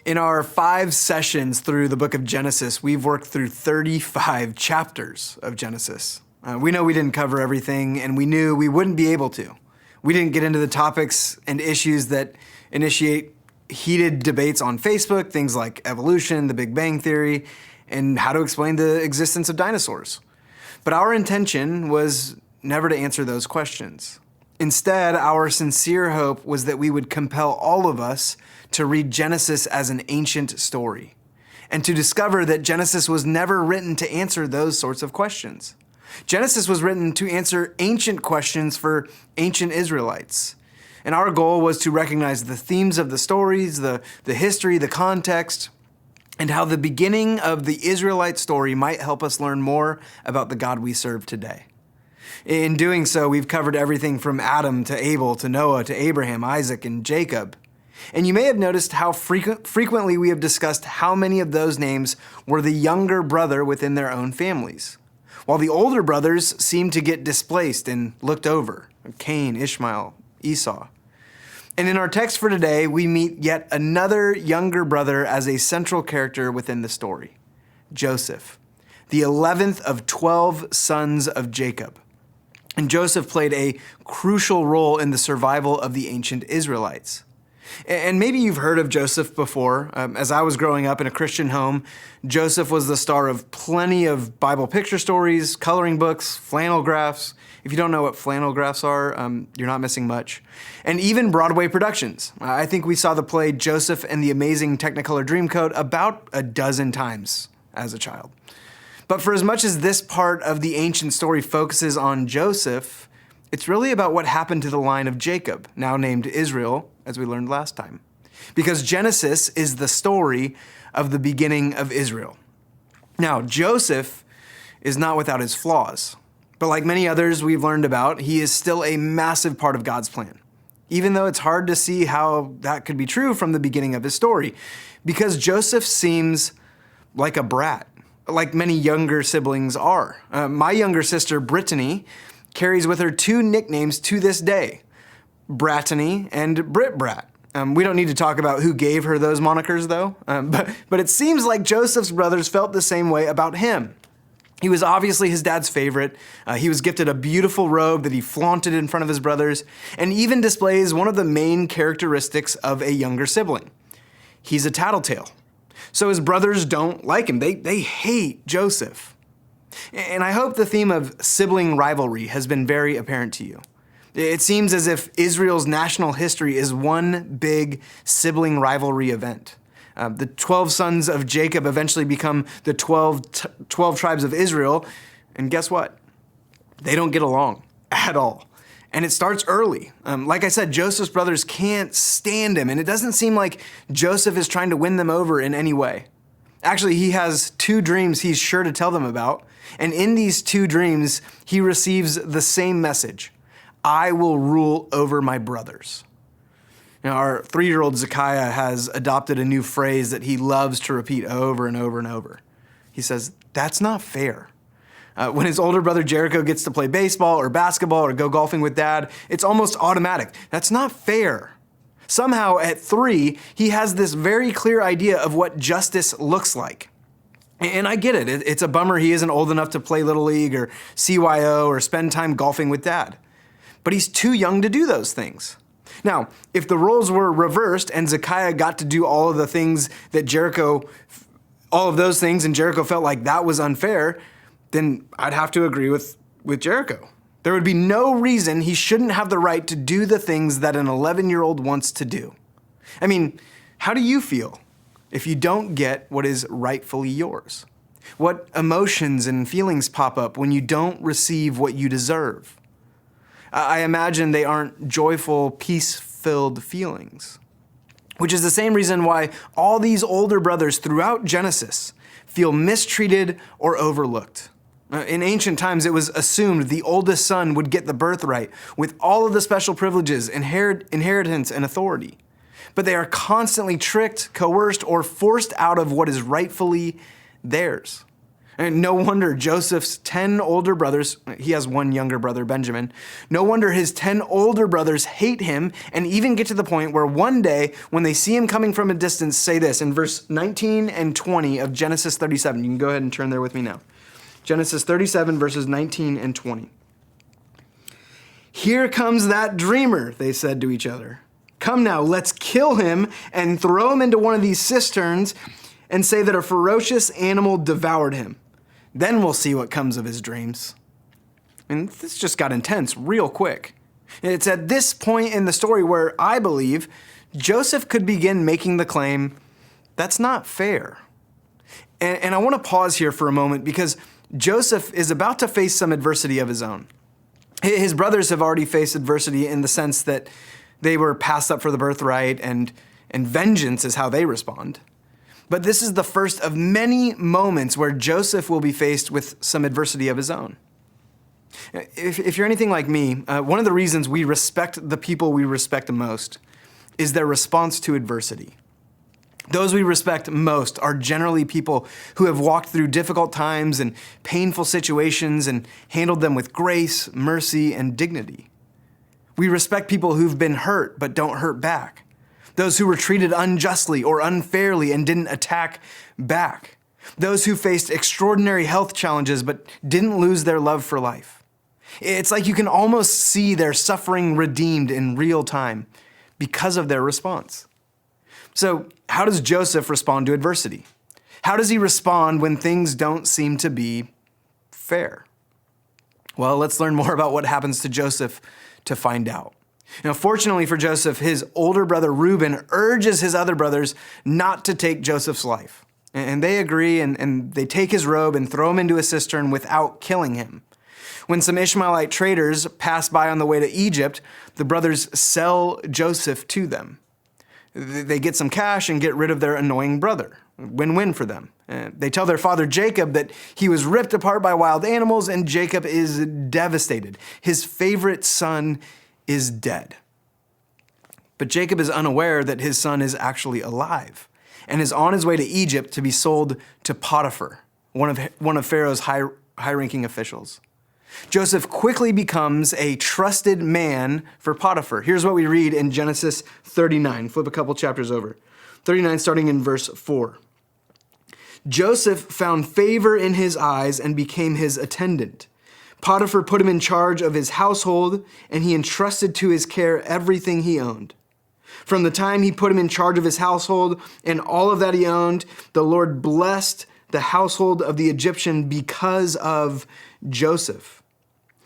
In our 5 sessions through the book of Genesis, we've worked through 35 chapters of Genesis. We know we didn't cover everything, and we knew we wouldn't be able to. We didn't get into the topics and issues that initiate heated debates on Facebook, things like evolution, the Big Bang Theory, and how to explain the existence of dinosaurs. But our intention was never to answer those questions. Instead, our sincere hope was that we would compel all of us to read Genesis as an ancient story, and to discover that Genesis was never written to answer those sorts of questions. Genesis was written to answer ancient questions for ancient Israelites. And our goal was to recognize the themes of the stories, the history, the context, and how the beginning of the Israelite story might help us learn more about the God we serve today. In doing so, we've covered everything from Adam to Abel to Noah to Abraham, Isaac, and Jacob. And you may have noticed how frequently we have discussed how many of those names were the younger brother within their own families, while the older brothers seemed to get displaced and looked over: Cain, Ishmael, Esau. And in our text for today, we meet yet another younger brother as a central character within the story: Joseph, the 11th of 12 sons of Jacob. And Joseph played a crucial role in the survival of the ancient Israelites. And maybe you've heard of Joseph before. As I was growing up in a Christian home, Joseph was the star of plenty of Bible picture stories, coloring books, flannel graphs. If you don't know what flannel graphs are, you're not missing much. And even Broadway productions. I think we saw the play Joseph and the Amazing Technicolor Dreamcoat about a dozen times as a child. But for as much as this part of the ancient story focuses on Joseph, it's really about what happened to the line of Jacob, now named Israel, as we learned last time. Because Genesis is the story of the beginning of Israel. Now, Joseph is not without his flaws, but like many others we've learned about, he is still a massive part of God's plan, even though it's hard to see how that could be true from the beginning of his story, because Joseph seems like a brat, like many younger siblings are. My younger sister, Brittany, carries with her 2 nicknames to this day: Brattany and Brit Brat. We don't need to talk about who gave her those monikers, though, but it seems like Joseph's brothers felt the same way about him. He was obviously his dad's favorite. He was gifted a beautiful robe that he flaunted in front of his brothers, and even displays one of the main characteristics of a younger sibling. He's a tattletale. So his brothers don't like him. They hate Joseph. And I hope the theme of sibling rivalry has been very apparent to you. It seems as if Israel's national history is one big sibling rivalry event. The 12 sons of Jacob eventually become the 12 tribes of Israel, and guess what? They don't get along at all. And it starts early. Like I said, Joseph's brothers can't stand him, and it doesn't seem like Joseph is trying to win them over in any way. Actually, he has 2 dreams he's sure to tell them about, and in these 2 dreams, he receives the same message: I will rule over my brothers. Now, our 3-year-old Zekiah has adopted a new phrase that he loves to repeat over and over and over. He says, "That's not fair." When his older brother Jericho gets to play baseball or basketball or go golfing with dad, it's almost automatic. That's not fair. Somehow at 3, he has this very clear idea of what justice looks like. And I get it. It's a bummer he isn't old enough to play Little League or CYO or spend time golfing with dad. But he's too young to do those things. Now, if the roles were reversed and Zekiah got to do all of the things that all of those things, and Jericho felt like that was unfair, then I'd have to agree with Jericho. There would be no reason he shouldn't have the right to do the things that an 11-year-old wants to do. I mean, how do you feel if you don't get what is rightfully yours? What emotions and feelings pop up when you don't receive what you deserve? I imagine they aren't joyful, peace-filled feelings, which is the same reason why all these older brothers throughout Genesis feel mistreated or overlooked. In ancient times, it was assumed the oldest son would get the birthright with all of the special privileges, inheritance, and authority. But they are constantly tricked, coerced, or forced out of what is rightfully theirs. And no wonder Joseph's 10 older brothers, he has one younger brother, Benjamin. No wonder his 10 older brothers hate him and even get to the point where one day when they see him coming from a distance, say this in verse 19 and 20 of Genesis 37. You can go ahead and turn there with me now. Genesis 37 verses 19 and 20. "Here comes that dreamer," they said to each other. "Come now, let's kill him and throw him into one of these cisterns and say that a ferocious animal devoured him. Then we'll see what comes of his dreams." And this just got intense real quick. It's at this point in the story where I believe Joseph could begin making the claim, that's not fair. And I want to pause here for a moment because Joseph is about to face some adversity of his own. His brothers have already faced adversity in the sense that they were passed up for the birthright and vengeance is how they respond. But this is the first of many moments where Joseph will be faced with some adversity of his own. If you're anything like me, one of the reasons we respect the people we respect the most is their response to adversity. Those we respect most are generally people who have walked through difficult times and painful situations and handled them with grace, mercy, and dignity. We respect people who've been hurt but don't hurt back. Those who were treated unjustly or unfairly and didn't attack back. Those who faced extraordinary health challenges but didn't lose their love for life. It's like you can almost see their suffering redeemed in real time because of their response. So, how does Joseph respond to adversity? How does he respond when things don't seem to be fair? Well, let's learn more about what happens to Joseph to find out. Now, fortunately for Joseph, his older brother Reuben urges his other brothers not to take Joseph's life. And they agree, and they take his robe and throw him into a cistern without killing him. When some Ishmaelite traders pass by on the way to Egypt, the brothers sell Joseph to them. They get some cash and get rid of their annoying brother. Win-win for them. They tell their father Jacob that he was ripped apart by wild animals, and Jacob is devastated. His favorite son is dead. But Jacob is unaware that his son is actually alive and is on his way to Egypt to be sold to Potiphar, one of Pharaoh's high-ranking officials. Joseph quickly becomes a trusted man for Potiphar. Here's what we read in Genesis 39. Flip a couple chapters over. 39 starting in verse 4. "Joseph found favor in his eyes and became his attendant. Potiphar put him in charge of his household, and he entrusted to his care everything he owned. From the time he put him in charge of his household and all of that he owned, the Lord blessed the household of the Egyptian because of Joseph.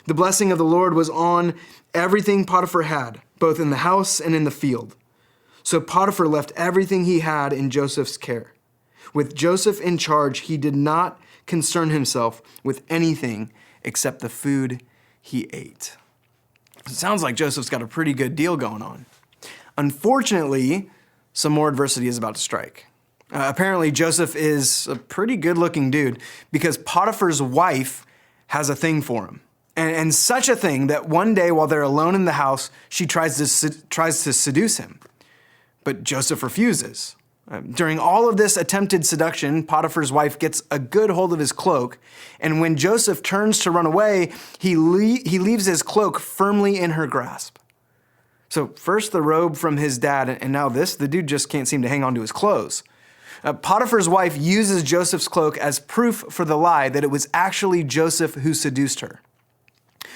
The blessing of the Lord was on everything Potiphar had, both in the house and in the field. So Potiphar left everything he had in Joseph's care. With Joseph in charge, he did not concern himself with anything except the food he ate." It sounds like Joseph's got a pretty good deal going on. Unfortunately, some more adversity is about to strike. Apparently, Joseph is a pretty good-looking dude because Potiphar's wife has a thing for him. And such a thing that one day while they're alone in the house, she tries to seduce him. But Joseph refuses. During all of this attempted seduction, Potiphar's wife gets a good hold of his cloak, and when Joseph turns to run away, he leaves his cloak firmly in her grasp. So first the robe from his dad, and now this, the dude just can't seem to hang on to his clothes. Potiphar's wife uses Joseph's cloak as proof for the lie that it was actually Joseph who seduced her.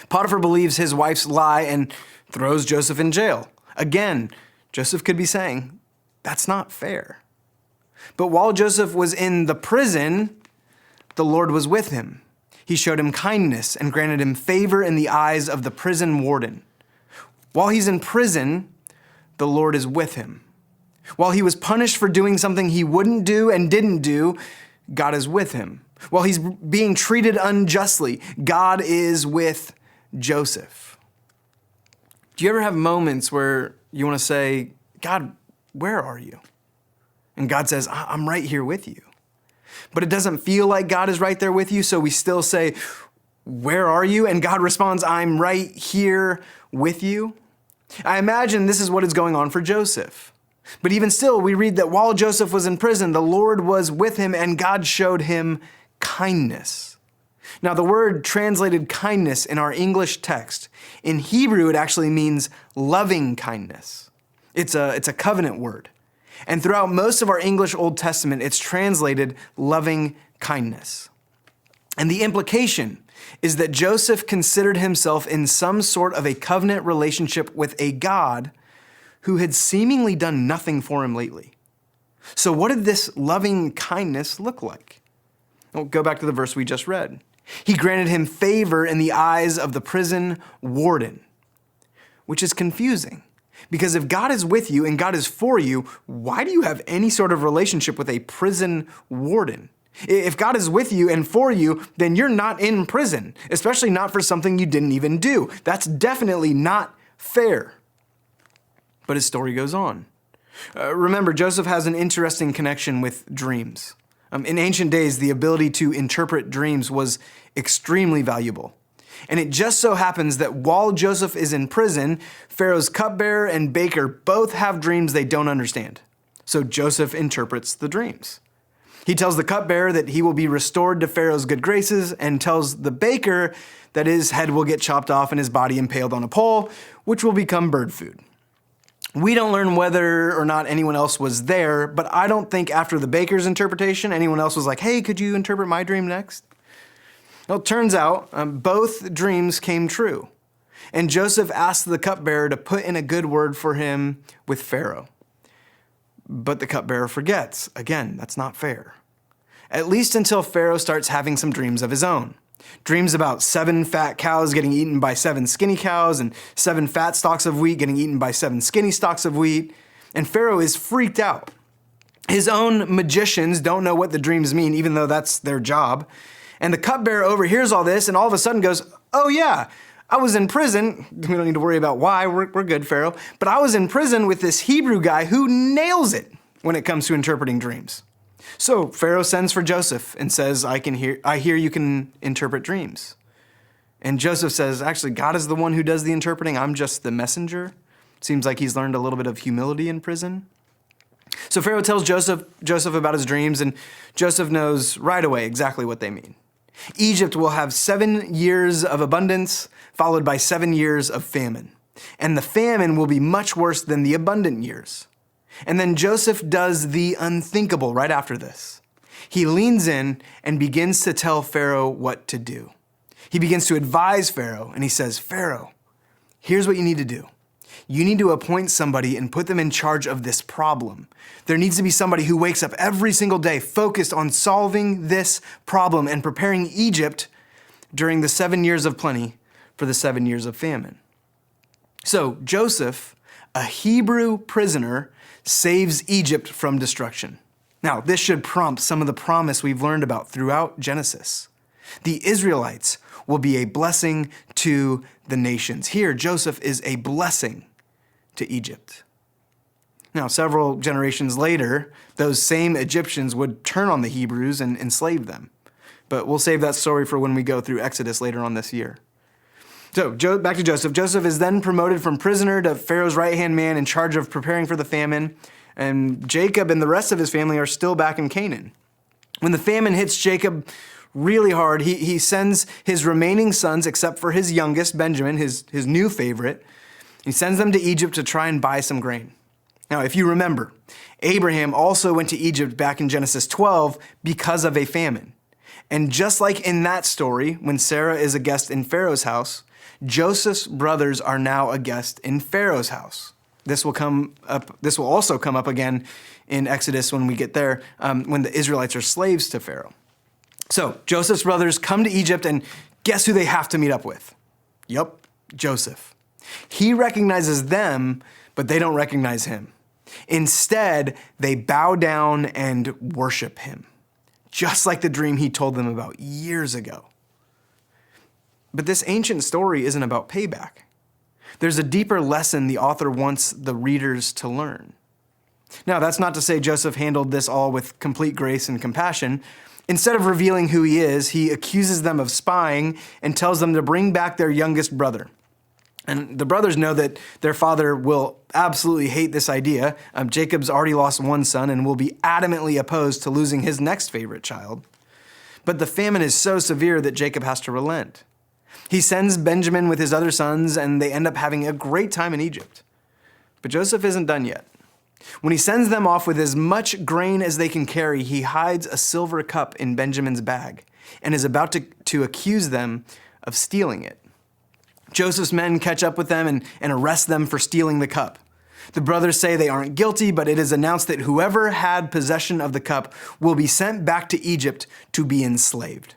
Potiphar believes his wife's lie and throws Joseph in jail. Again, Joseph could be saying, that's not fair. But while Joseph was in the prison, the Lord was with him. He showed him kindness and granted him favor in the eyes of the prison warden. While he's in prison, the Lord is with him. While he was punished for doing something he wouldn't do and didn't do, God is with him. While he's being treated unjustly, God is with Joseph. Do you ever have moments where you want to say, God, where are you? And God says, I'm right here with you. But it doesn't feel like God is right there with you, so we still say, where are you? And God responds, I'm right here with you. I imagine this is what is going on for Joseph. But even still, we read that while Joseph was in prison, the Lord was with him and God showed him kindness. Now, the word translated kindness in our English text, in Hebrew, it actually means loving kindness. It's a covenant word. And throughout most of our English Old Testament, it's translated loving kindness. And the implication is that Joseph considered himself in some sort of a covenant relationship with a God who had seemingly done nothing for him lately. So what did this loving kindness look like? Well, go back to the verse we just read. He granted him favor in the eyes of the prison warden, which is confusing. Because if God is with you and God is for you, why do you have any sort of relationship with a prison warden? If God is with you and for you, then you're not in prison, especially not for something you didn't even do. That's definitely not fair. But his story goes on. Remember, Joseph has an interesting connection with dreams. In ancient days, the ability to interpret dreams was extremely valuable. And it just so happens that while Joseph is in prison, Pharaoh's cupbearer and baker both have dreams they don't understand. So Joseph interprets the dreams. He tells the cupbearer that he will be restored to Pharaoh's good graces and tells the baker that his head will get chopped off and his body impaled on a pole, which will become bird food. We don't learn whether or not anyone else was there, but I don't think after the baker's interpretation, anyone else was like, hey, could you interpret my dream next? Well, it turns out both dreams came true. And Joseph asked the cupbearer to put in a good word for him with Pharaoh. But the cupbearer forgets. Again, that's not fair. At least until Pharaoh starts having some dreams of his own. Dreams about 7 fat cows getting eaten by 7 skinny cows and 7 fat stalks of wheat getting eaten by 7 skinny stalks of wheat. And Pharaoh is freaked out. His own magicians don't know what the dreams mean, even though that's their job. And the cupbearer overhears all this and all of a sudden goes, oh yeah, I was in prison. We don't need to worry about why. We're good, Pharaoh. But I was in prison with this Hebrew guy who nails it when it comes to interpreting dreams. So Pharaoh sends for Joseph and says, I hear you can interpret dreams. And Joseph says, actually, God is the one who does the interpreting. I'm just the messenger. Seems like he's learned a little bit of humility in prison. So Pharaoh tells Joseph about his dreams, and Joseph knows right away exactly what they mean. Egypt will have 7 years of abundance, followed by 7 years of famine. And the famine will be much worse than the abundant years. And then Joseph does the unthinkable right after this. He leans in and begins to tell Pharaoh what to do. He begins to advise Pharaoh, and he says, Pharaoh, here's what you need to do. You need to appoint somebody and put them in charge of this problem. There needs to be somebody who wakes up every single day focused on solving this problem and preparing Egypt during the 7 years of plenty for the 7 years of famine. So Joseph, a Hebrew prisoner, saves Egypt from destruction. Now, this should prompt some of the promise we've learned about throughout Genesis. The Israelites will be a blessing to the nations. Here, Joseph is a blessing to Egypt. Now, several generations later, those same Egyptians would turn on the Hebrews and enslave them. But we'll save that story for when we go through Exodus later on this year. So, back to Joseph. Joseph is then promoted from prisoner to Pharaoh's right-hand man in charge of preparing for the famine. And Jacob and the rest of his family are still back in Canaan. When the famine hits Jacob really hard, he sends his remaining sons, except for his youngest, Benjamin, his new favorite. He sends them to Egypt to try and buy some grain. Now, if you remember, Abraham also went to Egypt back in Genesis 12 because of a famine. And just like in that story, when Sarah is a guest in Pharaoh's house, Joseph's brothers are now a guest in Pharaoh's house. This will also come up again in Exodus when we get there, when the Israelites are slaves to Pharaoh. So Joseph's brothers come to Egypt, and guess who they have to meet up with? Yup, Joseph. He recognizes them, but they don't recognize him. Instead, they bow down and worship him, just like the dream he told them about years ago. But this ancient story isn't about payback. There's a deeper lesson the author wants the readers to learn. Now, that's not to say Joseph handled this all with complete grace and compassion. Instead of revealing who he is, he accuses them of spying and tells them to bring back their youngest brother. And the brothers know that their father will absolutely hate this idea. Jacob's already lost one son and will be adamantly opposed to losing his next favorite child. But the famine is so severe that Jacob has to relent. He sends Benjamin with his other sons, and they end up having a great time in Egypt. But Joseph isn't done yet. When he sends them off with as much grain as they can carry, he hides a silver cup in Benjamin's bag and is about to accuse them of stealing it. Joseph's men catch up with them and arrest them for stealing the cup. The brothers say they aren't guilty, but it is announced that whoever had possession of the cup will be sent back to Egypt to be enslaved.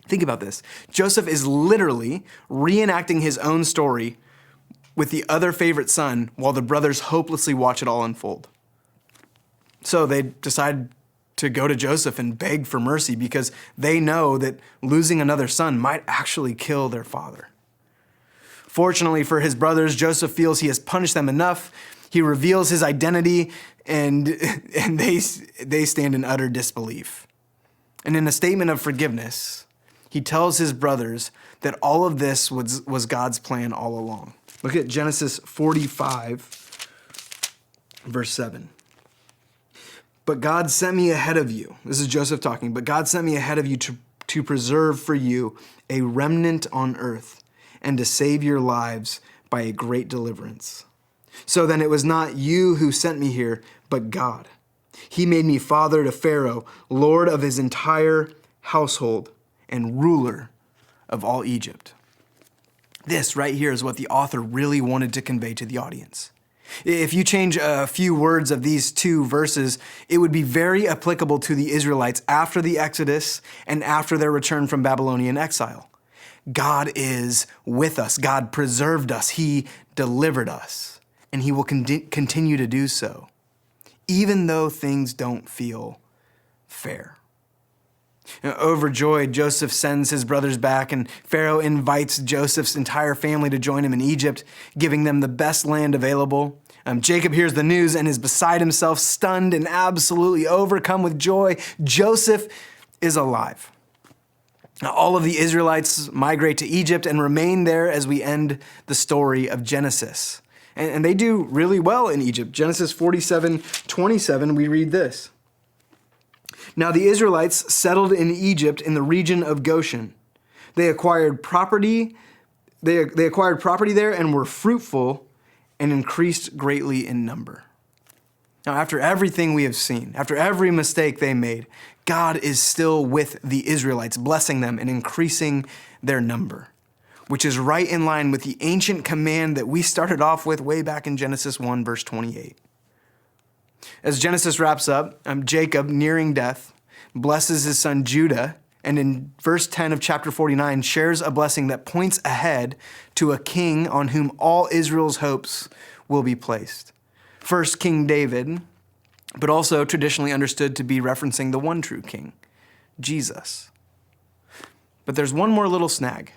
Think about this. Joseph is literally reenacting his own story with the other favorite son while the brothers hopelessly watch it all unfold. So they decide to go to Joseph and beg for mercy because they know that losing another son might actually kill their father. Fortunately for his brothers, Joseph feels he has punished them enough. He reveals his identity and they stand in utter disbelief. And in a statement of forgiveness, he tells his brothers that all of this was God's plan all along. Look at Genesis 45, verse 7. But God sent me ahead of you. This is Joseph talking. But God sent me ahead of you to preserve for you a remnant on earth and to save your lives by a great deliverance. So then it was not you who sent me here, but God. He made me father to Pharaoh, lord of his entire household, and ruler of all Egypt. This right here is what the author really wanted to convey to the audience. If you change a few words of these two verses, it would be very applicable to the Israelites after the Exodus and after their return from Babylonian exile. God is with us. God preserved us. He delivered us, and he will continue to do so, even though things don't feel fair. Overjoyed, Joseph sends his brothers back, and Pharaoh invites Joseph's entire family to join him in Egypt, giving them the best land available. Jacob hears the news and is beside himself, stunned and absolutely overcome with joy. Joseph is alive. Now, all of the Israelites migrate to Egypt and remain there as we end the story of Genesis. And they do really well in Egypt. Genesis 47:27, we read this. Now the Israelites settled in Egypt in the region of Goshen. They acquired property there and were fruitful and increased greatly in number. Now, after everything we have seen, after every mistake they made, God is still with the Israelites, blessing them and increasing their number, which is right in line with the ancient command that we started off with way back in Genesis 1, verse 28. As Genesis wraps up, Jacob, nearing death, blesses his son Judah, and in verse 10 of chapter 49 shares a blessing that points ahead to a king on whom all Israel's hopes will be placed. First, King David, but also traditionally understood to be referencing the one true king, Jesus. But there's one more little snag.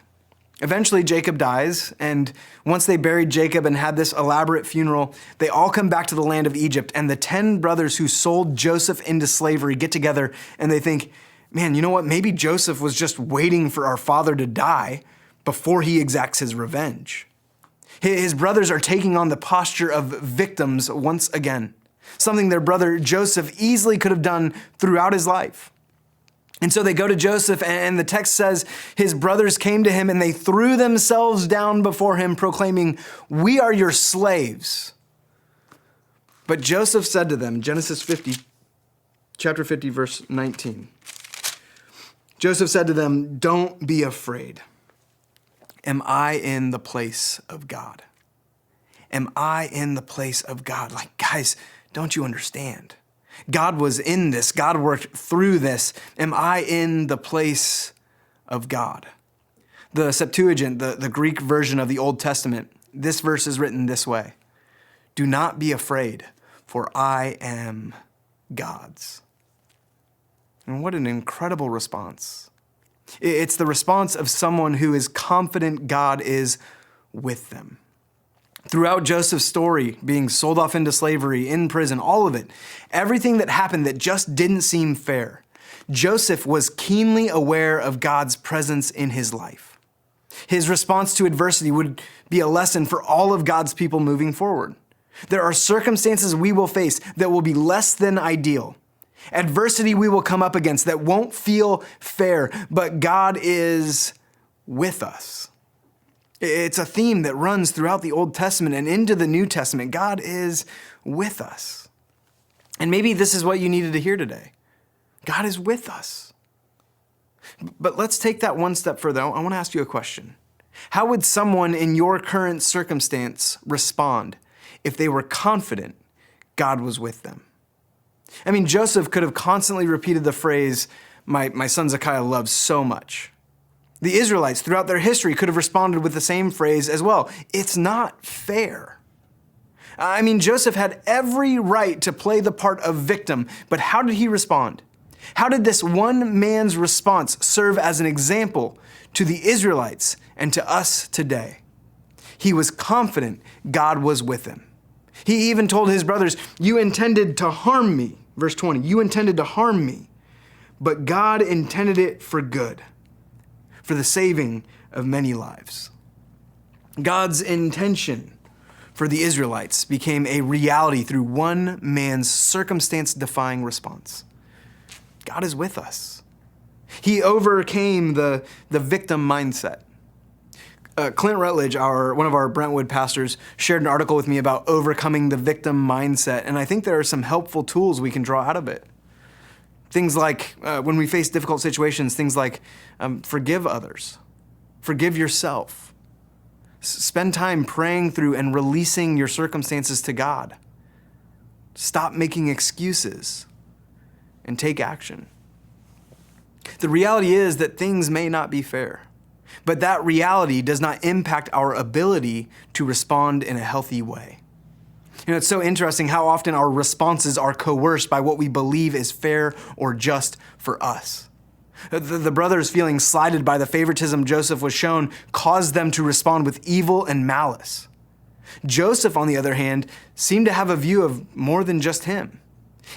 Eventually, Jacob dies, and once they buried Jacob and had this elaborate funeral, they all come back to the land of Egypt, and the 10 brothers who sold Joseph into slavery get together, and they think, man, you know what? Maybe Joseph was just waiting for our father to die before he exacts his revenge. His brothers are taking on the posture of victims once again, something their brother Joseph easily could have done throughout his life. And so they go to Joseph, and the text says his brothers came to him and they threw themselves down before him, proclaiming, "We are your slaves." But Joseph said to them, Genesis 50, chapter 50, verse 19. Joseph said to them, "Don't be afraid. Am I in the place of God? Am I in the place of God?" Like, guys, don't you understand? God was in this. God worked through this. Am I in the place of God? The Septuagint, the Greek version of the Old Testament, this verse is written this way: "Do not be afraid, for I am God's." And what an incredible response. It's the response of someone who is confident God is with them. Throughout Joseph's story, being sold off into slavery, in prison, all of it, everything that happened that just didn't seem fair, Joseph was keenly aware of God's presence in his life. His response to adversity would be a lesson for all of God's people moving forward. There are circumstances we will face that will be less than ideal, Adversity we will come up against that won't feel fair, but God is with us. It's a theme that runs throughout the Old Testament and into the New Testament. God is with us. And maybe this is what you needed to hear today. God is with us. But let's take that one step further. I want to ask you a question. How would someone in your current circumstance respond if they were confident God was with them? I mean, Joseph could have constantly repeated the phrase, my son Zekiah loves so much. The Israelites throughout their history could have responded with the same phrase as well. It's not fair. I mean, Joseph had every right to play the part of victim, but how did he respond? How did this one man's response serve as an example to the Israelites and to us today? He was confident God was with him. He even told his brothers, you intended to harm me. Verse 20, you intended to harm me, but God intended it for good, for the saving of many lives. God's intention for the Israelites became a reality through one man's circumstance-defying response. God is with us. He overcame the victim mindset. Clint Rutledge, one of our Brentwood pastors, shared an article with me about overcoming the victim mindset, and I think there are some helpful tools we can draw out of it. Things like, when we face difficult situations, things like forgive others, forgive yourself, spend time praying through and releasing your circumstances to God. Stop making excuses and take action. The reality is that things may not be fair, but that reality does not impact our ability to respond in a healthy way. You know, it's so interesting how often our responses are coerced by what we believe is fair or just for us. The brothers feeling slighted by the favoritism Joseph was shown caused them to respond with evil and malice. Joseph, on the other hand, seemed to have a view of more than just him,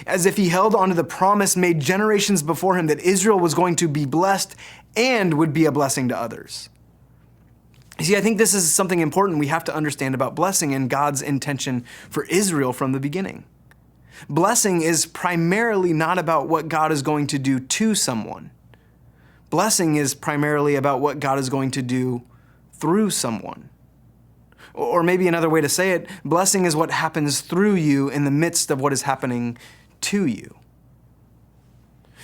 as if he held onto the promise made generations before him that Israel was going to be blessed and would be a blessing to others. You see, I think this is something important we have to understand about blessing and God's intention for Israel from the beginning. Blessing is primarily not about what God is going to do to someone. Blessing is primarily about what God is going to do through someone. Or maybe another way to say it, blessing is what happens through you in the midst of what is happening to you.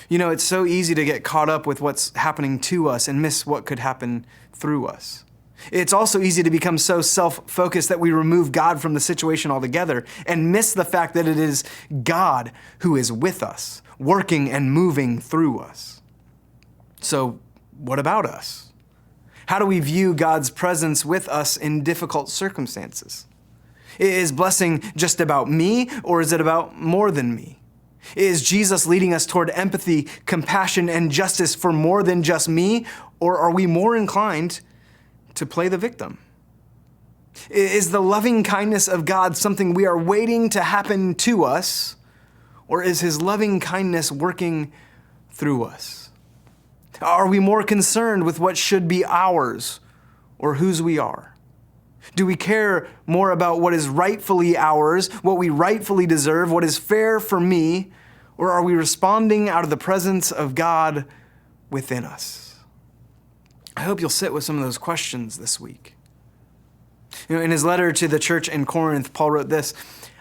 You know, it's so easy to get caught up with what's happening to us and miss what could happen through us. It's also easy to become so self-focused that we remove God from the situation altogether and miss the fact that it is God who is with us, working and moving through us. So, what about us? How do we view God's presence with us in difficult circumstances? Is blessing just about me, or is it about more than me? Is Jesus leading us toward empathy, compassion, and justice for more than just me, or are we more inclined to play the victim? Is the loving kindness of God something we are waiting to happen to us, or is his loving kindness working through us? Are we more concerned with what should be ours or whose we are? Do we care more about what is rightfully ours, what we rightfully deserve, what is fair for me, or are we responding out of the presence of God within us? I hope you'll sit with some of those questions this week. You know, in his letter to the church in Corinth, Paul wrote this,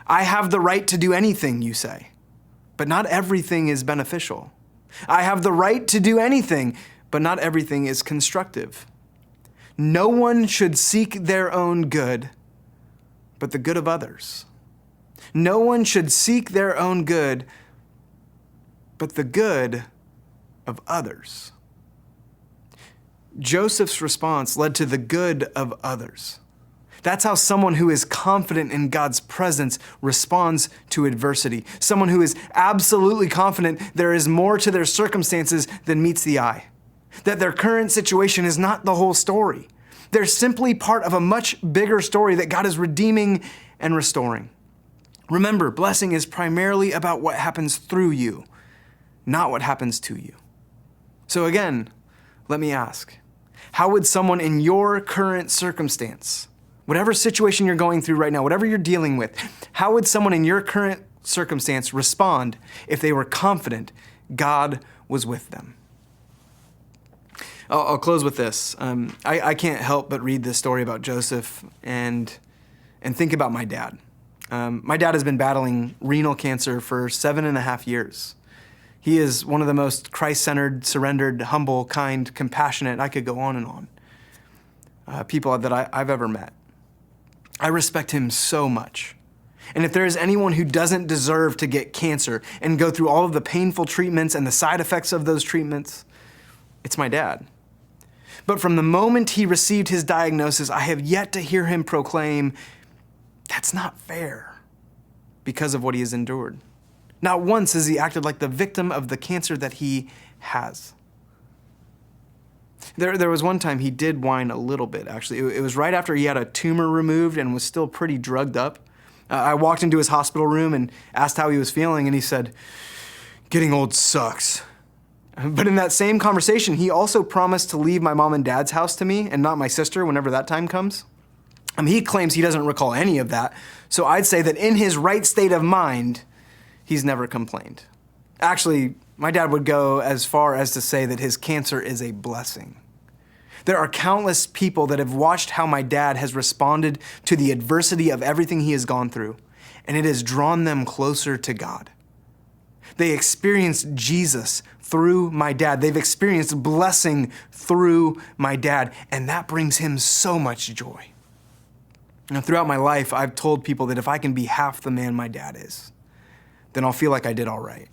I have the right to do anything, you say, but not everything is beneficial. I have the right to do anything, but not everything is constructive. No one should seek their own good, but the good of others. No one should seek their own good, but the good of others. Joseph's response led to the good of others. That's how someone who is confident in God's presence responds to adversity. Someone who is absolutely confident there is more to their circumstances than meets the eye. That their current situation is not the whole story. They're simply part of a much bigger story that God is redeeming and restoring. Remember, blessing is primarily about what happens through you, not what happens to you. So again, let me ask, how would someone in your current circumstance, whatever situation you're going through right now, whatever you're dealing with, how would someone in your current circumstance respond if they were confident God was with them? I'll close with this. I can't help but read this story about Joseph and think about my dad. My dad has been battling renal cancer for 7.5 years. He is one of the most Christ-centered, surrendered, humble, kind, compassionate, I could go on and on, people that I've ever met. I respect him so much. And if there is anyone who doesn't deserve to get cancer and go through all of the painful treatments and the side effects of those treatments, it's my dad. But from the moment he received his diagnosis, I have yet to hear him proclaim, "That's not fair," because of what he has endured. Not once has he acted like the victim of the cancer that he has. There was one time he did whine a little bit, actually. It was right after he had a tumor removed and was still pretty drugged up. I walked into his hospital room and asked how he was feeling, and he said, "Getting old sucks." But in that same conversation, he also promised to leave my mom and dad's house to me and not my sister whenever that time comes. He claims he doesn't recall any of that, so I'd say that in his right state of mind, he's never complained. Actually, my dad would go as far as to say that his cancer is a blessing. There are countless people that have watched how my dad has responded to the adversity of everything he has gone through, and it has drawn them closer to God. They experienced Jesus through my dad. They've experienced blessing through my dad, and that brings him so much joy. Now, throughout my life, I've told people that if I can be half the man my dad is, then I'll feel like I did all right.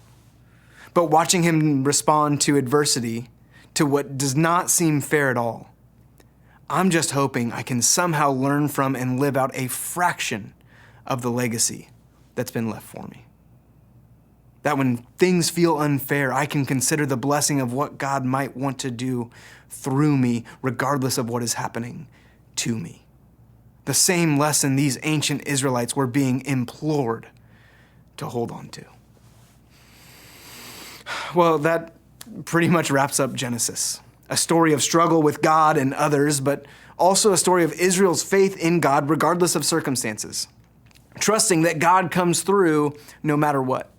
But watching him respond to adversity, to what does not seem fair at all, I'm just hoping I can somehow learn from and live out a fraction of the legacy that's been left for me. That when things feel unfair, I can consider the blessing of what God might want to do through me, regardless of what is happening to me. The same lesson these ancient Israelites were being implored to hold on to. Well, that pretty much wraps up Genesis. A story of struggle with God and others, but also a story of Israel's faith in God regardless of circumstances, trusting that God comes through no matter what.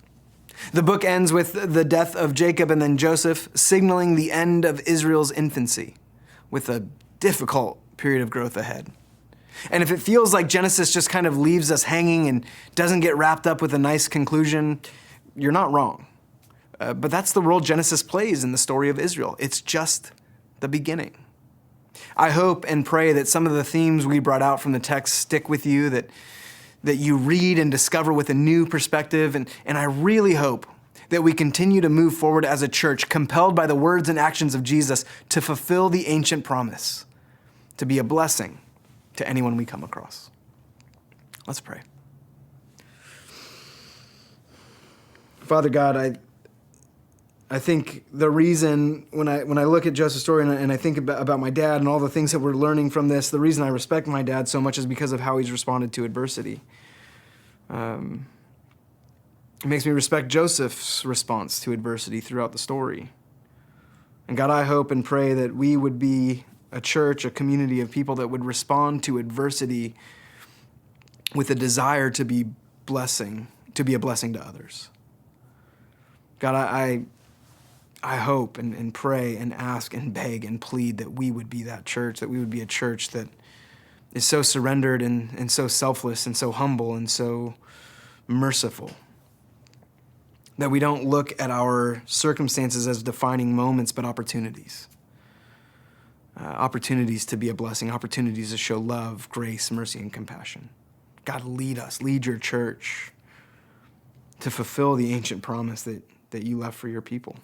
The book ends with the death of Jacob and then Joseph, signaling the end of Israel's infancy, with a difficult period of growth ahead. And if it feels like Genesis just kind of leaves us hanging and doesn't get wrapped up with a nice conclusion, you're not wrong. But that's the role Genesis plays in the story of Israel. It's just the beginning. I hope and pray that some of the themes we brought out from the text stick with you, that you read and discover with a new perspective. And I really hope that we continue to move forward as a church, compelled by the words and actions of Jesus to fulfill the ancient promise, to be a blessing to anyone we come across. Let's pray. Father God, I think the reason when I look at Joseph's story and I think about my dad and all the things that we're learning from this, the reason I respect my dad so much is because of how he's responded to adversity. It makes me respect Joseph's response to adversity throughout the story. And God, I hope and pray that we would be a church, a community of people that would respond to adversity with a desire to be a blessing to others. God, I hope and pray and ask and beg and plead that we would be that church, that we would be a church that is so surrendered and so selfless and so humble and so merciful, that we don't look at our circumstances as defining moments, but opportunities. Opportunities to be a blessing, opportunities to show love, grace, mercy, and compassion. God, lead us, lead your church to fulfill the ancient promise that you left for your people.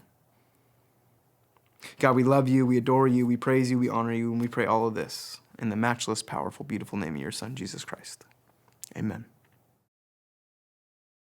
God, we love you, we adore you, we praise you, we honor you, and we pray all of this in the matchless, powerful, beautiful name of your Son, Jesus Christ. Amen.